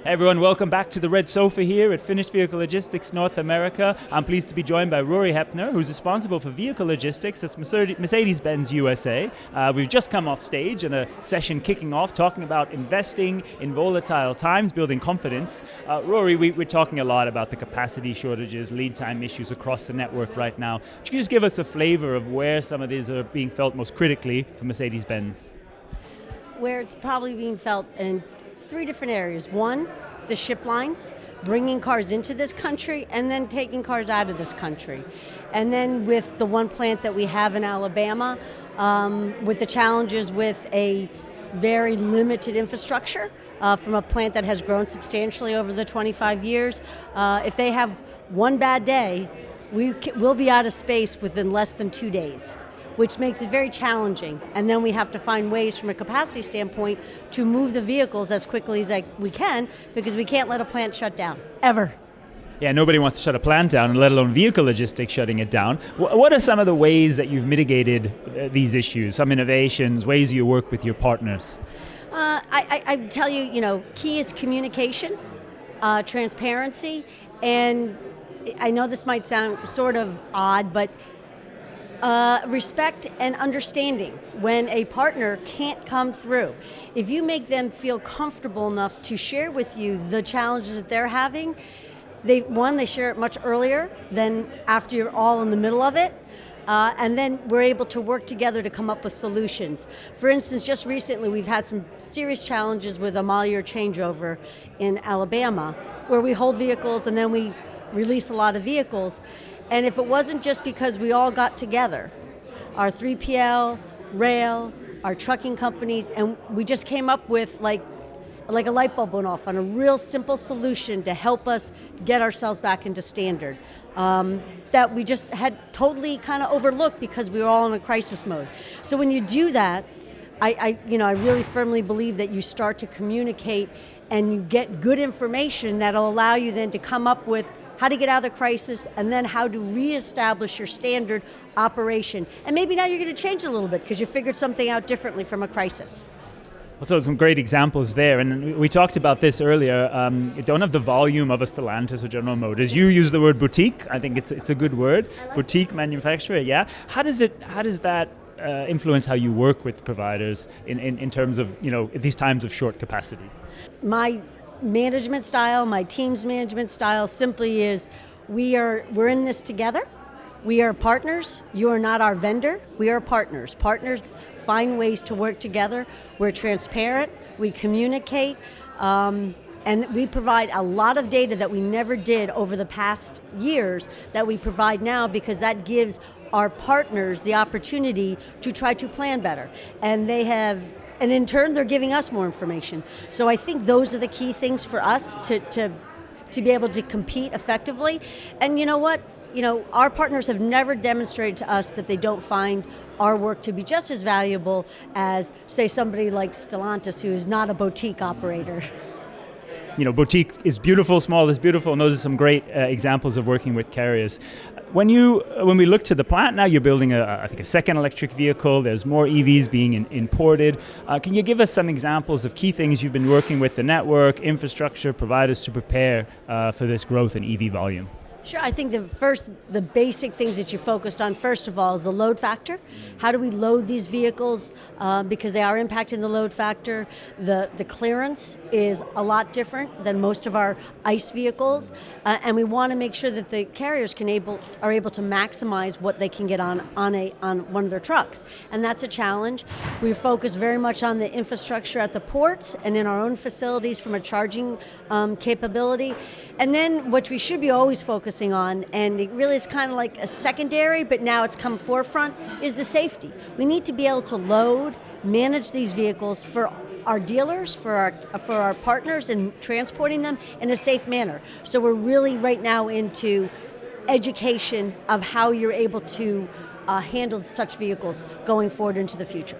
Hey everyone, welcome back to the Red Sofa here at Finished Vehicle Logistics North America. I'm pleased to be joined by Rory Hepner, who's responsible for vehicle logistics at Mercedes-Benz USA. We've just come off stage and a session kicking off talking about investing in volatile times, building confidence. Rory, we're talking a lot about the capacity shortages, lead time issues across the network right now. Could you just give us a flavor of where some of these are being felt most critically for Mercedes-Benz? Where it's probably being felt in three different areas. One, the ship lines, bringing cars into this country and then taking cars out of this country. And then with the one plant that we have in Alabama, with the challenges with a very limited infrastructure from a plant that has grown substantially over the 25 years. If they have one bad day, we'll be out of space within less than 2 days, which makes it very challenging. And then we have to find ways from a capacity standpoint to move the vehicles as quickly as we can, because we can't let a plant shut down, ever. Yeah, nobody wants to shut a plant down, let alone vehicle logistics shutting it down. What are some of the ways that you've mitigated these issues, some innovations, ways you work with your partners? I tell you, key is communication, transparency, and I know this might sound sort of odd, but respect and understanding when a partner can't come through. If you make them feel comfortable enough to share with you the challenges that they're having, they share it much earlier than after you're all in the middle of it. And then we're able to work together to come up with solutions. For instance, just recently we've had some serious challenges with a model year changeover in Alabama, where we hold vehicles and then we release a lot of vehicles. And if it wasn't just because we all got together, our 3PL, rail, our trucking companies, and we just came up with like a light bulb went off on a real simple solution to help us get ourselves back into standard, that we just had totally kind of overlooked because we were all in a crisis mode. So when you do that, I really firmly believe that you start to communicate and you get good information that'll allow you then to come up with how to get out of the crisis, and then how to reestablish your standard operation. And maybe now you're going to change it a little bit because you figured something out differently from a crisis. Well, so some great examples there, and we talked about this earlier. You don't have the volume of a Stellantis or General Motors. You use the word boutique. I think it's a good word. Boutique manufacturer, yeah. How does that influence how you work with providers in terms of these times of short capacity? My management style, my team's management style simply is we're in this together. We are partners. You are not our vendor. We are partners. Partners find ways to work together. We're transparent. We communicate. And we provide a lot of data that we never did over the past years that we provide now, because that gives our partners the opportunity to try to plan better. And in turn, they're giving us more information. So I think those are the key things for us to be able to compete effectively. And you know what? Our partners have never demonstrated to us that they don't find our work to be just as valuable as, say, somebody like Stellantis, who is not a boutique operator. Boutique is beautiful, small is beautiful, and those are some great examples of working with carriers. When we look to the plant now, you're building I think a second electric vehicle. There's more EVs being imported. Can you give us some examples of key things you've been working with the network, infrastructure, providers to prepare for this growth in EV volume? Sure. I think the basic things that you focused on, first of all, is the load factor. How do we load these vehicles? Because they are impacting the load factor. The clearance is a lot different than most of our ICE vehicles. And we want to make sure that the carriers are able to maximize what they can get on one of their trucks. And that's a challenge. We focus very much on the infrastructure at the ports and in our own facilities from a charging capability. And then what we should be always focusing on, and it really is kind of like a secondary, but now it's come forefront, is the safety. We need to be able to load, manage these vehicles for our dealers, for our partners in transporting them in a safe manner. So we're really right now into education of how you're able to handle such vehicles going forward into the future.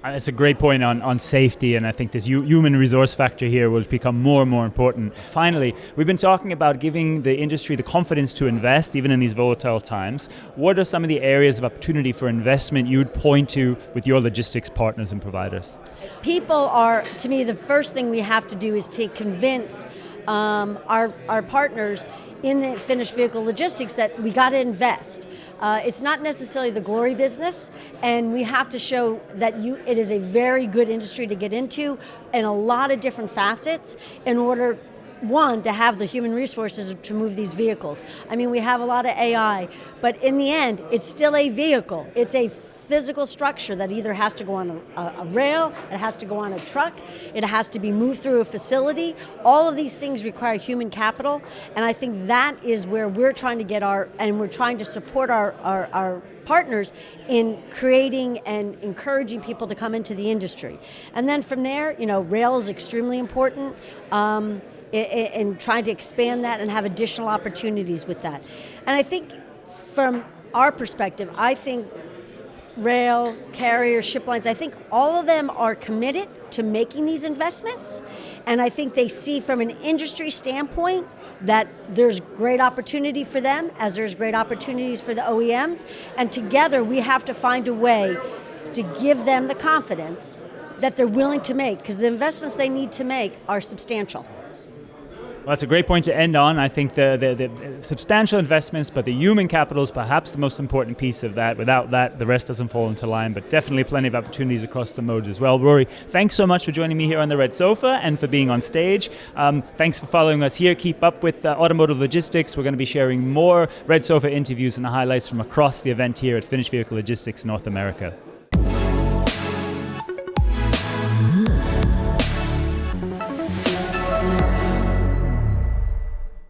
It's a great point on safety, and I think this human resource factor here will become more and more important. Finally, we've been talking about giving the industry the confidence to invest, even in these volatile times. What are some of the areas of opportunity for investment you'd point to with your logistics partners and providers? People are, to me, the first thing we have to do is to convince our partners in the finished vehicle logistics that we got to invest. It's not necessarily the glory business, and we have to show that it is a very good industry to get into in a lot of different facets in order, one, to have the human resources to move these vehicles. I mean, we have a lot of AI, but in the end, it's still a vehicle. It's a physical structure that either has to go on a rail, it has to go on a truck, it has to be moved through a facility. All of these things require human capital, and I think that is where we're trying to get we're trying to support our partners in creating and encouraging people to come into the industry. And then from there, rail is extremely important in trying to expand that and have additional opportunities with that. And I think from our perspective, I think rail, carriers, ship lines, I think all of them are committed to making these investments, and I think they see from an industry standpoint that there's great opportunity for them as there's great opportunities for the OEMs, and together we have to find a way to give them the confidence that they're willing to make, because the investments they need to make are substantial. Well, that's a great point to end on. I think the substantial investments, but the human capital is perhaps the most important piece of that. Without that, the rest doesn't fall into line, but definitely plenty of opportunities across the modes as well. Rory, thanks so much for joining me here on the Red Sofa and for being on stage. Thanks for following us here. Keep up with Automotive Logistics. We're going to be sharing more Red Sofa interviews and highlights from across the event here at Finished Vehicle Logistics North America.